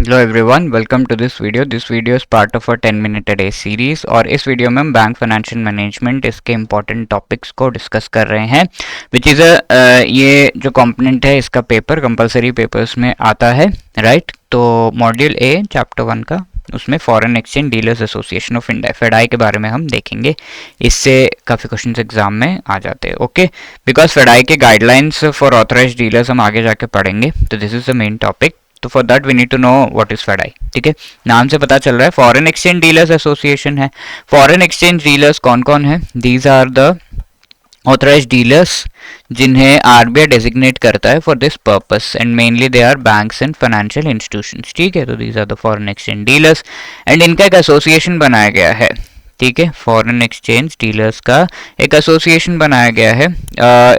Hello everyone, welcome to this video. This video is part of a 10 minute a day series और इस video में हम bank financial management इसके important topics को discuss कर रहे हैं विच इज़ ये जो कंपोनेंट है इसका पेपर कंपलसरी पेपर्स में आता है, राइट। तो मॉड्यूल ए चैप्टर 1 का उसमें foreign exchange dealers association of India FEDAI के बारे में हम देखेंगे। इससे काफ़ी क्वेश्चन एग्जाम में आ जाते हैं, ओके। बिकॉज फेडाई के गाइडलाइंस फॉर ऑथराइज्ड डीलर्स हम आगे जाके पढ़ेंगे, तो this is the main topic. तो for that we need to know what is FEDAI, ठीक है। नाम से पता चल रहा है फॉरेन एक्सचेंज डीलर्स एसोसिएशन है। फॉरेन एक्सचेंज डीलर्स कौन कौन है? These are the authorised dealers जिन्हें आरबीआई डेजिग्नेट करता है for this purpose and mainly they are banks and financial institutions, ठीक है। तो these are the foreign exchange dealers and इनका एक एसोसिएशन बनाया गया है, ठीक है। फॉरेन एक्सचेंज डीलर्स का एक एसोसिएशन बनाया गया है।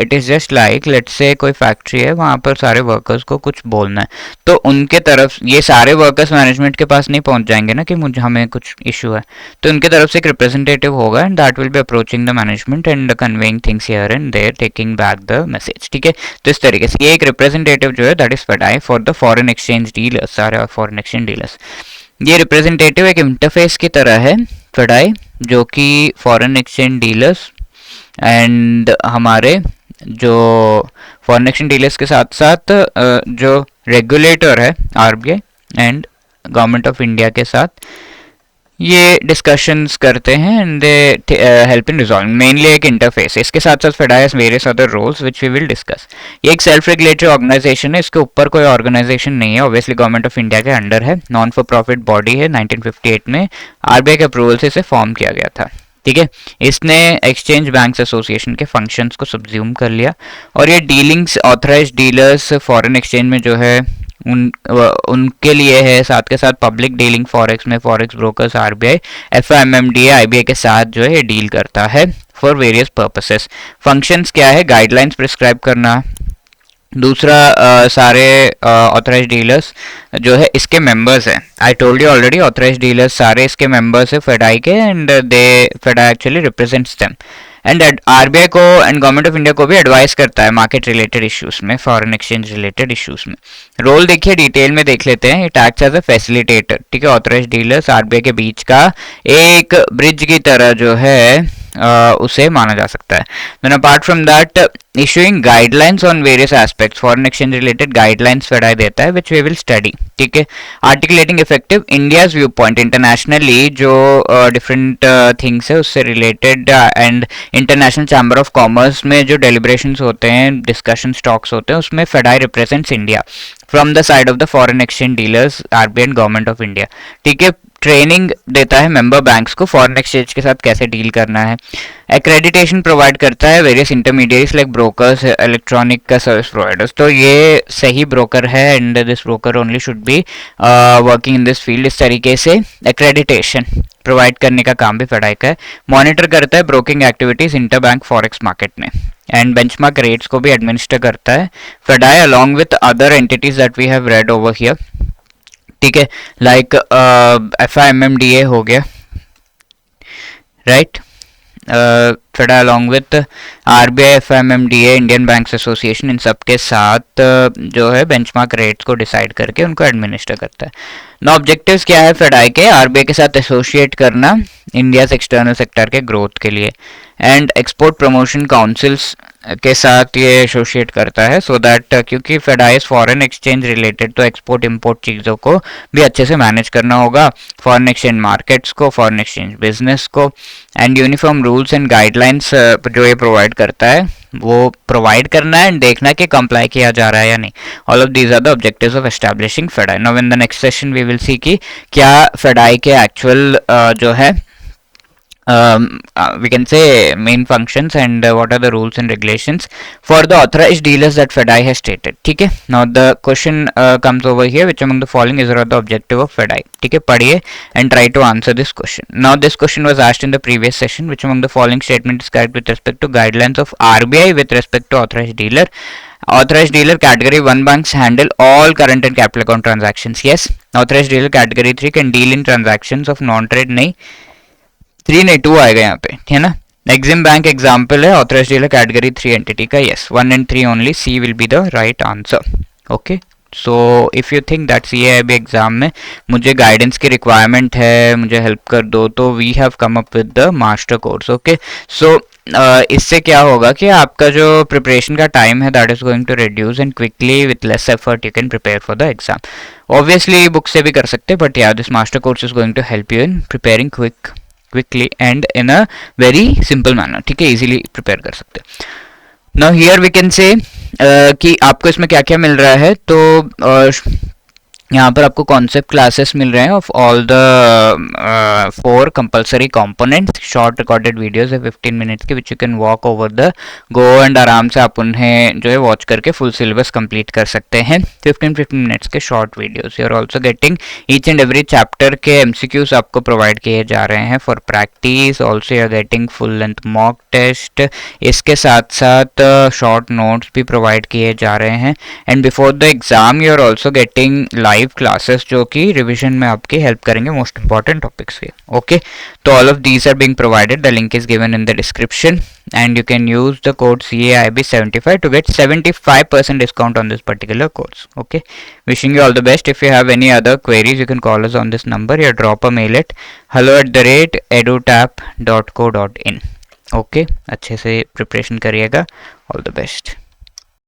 It is just like let's say कोई फैक्ट्री है, वहाँ पर सारे वर्कर्स को कुछ बोलना है, तो उनके तरफ ये सारे वर्कर्स मैनेजमेंट के पास नहीं पहुँच जाएंगे ना कि मुझे हमें कुछ इशू है, तो उनके तरफ से एक रिप्रेजेंटेटिव होगा and that will be approaching the management and conveying things here and there, taking back the message, ठीक है। तो इस तरीके से ये एक रिप्रेजेंटेटिव जो है that is FEDAI for the foreign exchange dealers, सारे फॉरेन एक्सचेंज डीलर्स। ये रिप्रेजेंटेटिव एक इंटरफेस की तरह है फेडाई, जो कि फॉरेन एक्सचेंज डीलर्स एंड हमारे जो फॉरेन एक्सचेंज डीलर्स के साथ साथ जो रेगुलेटर है RBI and government of India के साथ ये डिस्कशंस करते हैं and they help in resolving, mainly एक इंटरफेस है। इसके साथ साथ FEDAI has various other roles which we will discuss. ये एक सेल्फ रेगुलेटरी ऑर्गेनाइजेशन है, इसके ऊपर कोई ऑर्गेनाइजेशन नहीं है, ऑब्वियसली गवर्नमेंट ऑफ इंडिया के अंडर है, नॉन फॉर प्रॉफिट बॉडी है। 1958 में आरबीआई के अप्रूवल से इसे फॉर्म किया गया था, ठीक है। इसने एक्सचेंज बैंक्स एसोसिएशन के फंक्शंस को सब्ज्यूम कर लिया और ये dealings authorised dealers foreign exchange में जो है उनके लिए है, साथ के साथ पब्लिक डीलिंग फॉरेक्स में फॉरेक्स ब्रोकर्स आरबीआई एफआईएमएमडीए आईबीआई के साथ जो है ये डील करता है फॉर वेरियस पर्पसेस। फंक्शंस क्या है? गाइडलाइंस प्रिस्क्राइब करना। दूसरा सारे ऑथराइज्ड डीलर्स जो है इसके मेंबर्स हैं। I told you already, authorised dealers सारे इसके मेंबर्स है फेडाई के and they FEDAI actually represents them and RBI को एंड गवर्नमेंट ऑफ इंडिया को भी एडवाइस करता है मार्केट रिलेटेड इश्यूज में, फॉरेन एक्सचेंज रिलेटेड इश्यूज में। रोल देखिए, डिटेल में देख लेते हैं। It acts as a facilitator, ठीक है। ऑथराइज्ड डीलर्स आरबीआई के बीच का एक ब्रिज की तरह जो है उसे माना जा सकता है। Then apart from that issuing guidelines on various aspects, foreign exchange related guidelines FEDAI देता है विच वी विल स्टडी, ठीक है। Articulating effective India's view point internationally जो डिफरेंट थिंग्स है उससे related and international chamber of commerce में जो deliberations होते हैं, डिस्कशन टॉक्स होते हैं, उसमें FEDAI represents India from the side of the foreign exchange dealers RBI and government of India, ठीक है। ट्रेनिंग देता है मेंबर बैंक्स को फॉरेन एक्सचेंज के साथ कैसे डील करना है। एक्रेडिटेशन प्रोवाइड करता है various intermediates like brokers, electronic का सर्विस प्रोवाइडर्स, तो ये सही ब्रोकर है and this broker only should be working in this field. इस तरीके से एक्रेडिटेशन प्रोवाइड करने का काम भी फेडाई का है। मॉनिटर करता है broking activities inter bank forex market में एंड बेंचमार्क रेट्स को भी एडमिनिस्टर करता है FEDAI along with other entities that we have read over here, ठीक है। लाइक एफआईएमएमडीए हो गया, right. FEDAI along with RBI, FIMMDA, Indian banks association, इन सब के साथ जो है बेंचमार्क रेट्स को डिसाइड करके उनको एडमिनिस्टर करता है। नो ऑब्जेक्टिव्स क्या है फेडाई के? आरबीआई के साथ एसोसिएट करना इंडिया एक्सटर्नल सेक्टर के ग्रोथ के लिए एंड एक्सपोर्ट प्रमोशन काउंसिल्स के साथ ये एसोसिएट करता है सो दैट क्योंकि फेडाई फॉरेन एक्सचेंज रिलेटेड, तो एक्सपोर्ट इंपोर्ट चीज़ों को भी अच्छे से मैनेज करना होगा, फॉरेन एक्सचेंज मार्केट्स को, फॉरेन एक्सचेंज बिजनेस को and uniform rules and guidelines जो ये प्रोवाइड करता है वो प्रोवाइड करना है एंड देखना कि कंप्लाई किया जा रहा है या नहीं। All of these are the objectives of establishing FEDAI. Now in the next session we will see कि क्या फेडाई के एक्चुअल जो है we can say main functions and what are the rules and regulations for the authorized dealers that FEDAI has stated, ठीक है। Now the question comes over here, which among the following is the objective of FEDAI, ठीक है। पढ़िए and try to answer this question. Now this question was asked in the previous session, which among the following statement is correct with respect to guidelines of RBI with respect to authorized dealer? Authorized dealer category 1 banks handle all current and capital account transactions, yes. Authorized dealer category 3 can deal in transactions of non-trade, नहीं 3 नहीं 2 आएगा यहाँ पे, है ना। Exim bank example है authorised dealer category 3 entity का, yes. 1 and 3 only, C will be the right answer, okay. So if you think that CAIB exam में मुझे गाइडेंस की रिक्वायरमेंट है, मुझे हेल्प कर दो, तो we have come up with the master course. Okay, so इससे क्या होगा कि आपका जो प्रिपरेशन का टाइम है that is going to reduce and quickly with less effort you can prepare for the exam. Obviously book से भी कर सकते हैं, but yeah this master course is going to help you in preparing quickly and in a very simple manner. ठीक है, easily prepare कर सकते हैं. Now here we can say कि आपको इसमें क्या क्या मिल रहा है. तो यहाँ पर आपको कॉन्सेप्ट क्लासेस मिल रहे हैं of all the 4 compulsory components. Short recorded videos है 15 मिनट्स के, which you can walk over the go and आराम से आप उन्हें जो है वॉच करके फुल सिलेबस कंप्लीट कर सकते हैं. 15 मिनट्स के short videos. You are also getting each and every chapter के MCQs आपको प्रोवाइड किए जा रहे हैं for practice. Also you are getting full length mock test. इसके साथ साथ शॉर्ट नोट्स भी प्रोवाइड किए जा रहे हैं. And before the exam you are also getting live classes जो कि रिवीजन में आपकी हेल्प करेंगे मोस्ट इंपॉर्टेंट टॉपिक्स पे. ओके, तो all of these are being provided. The link is given in the description and you can use the code CAIB75 to get 75% discount on this particular course. Okay, wishing you all the best. If you have any other queries you can call us on this number or drop a mail at hello@edutap.co.in. Okay, अच्छे से preparation करिएगा. All the best.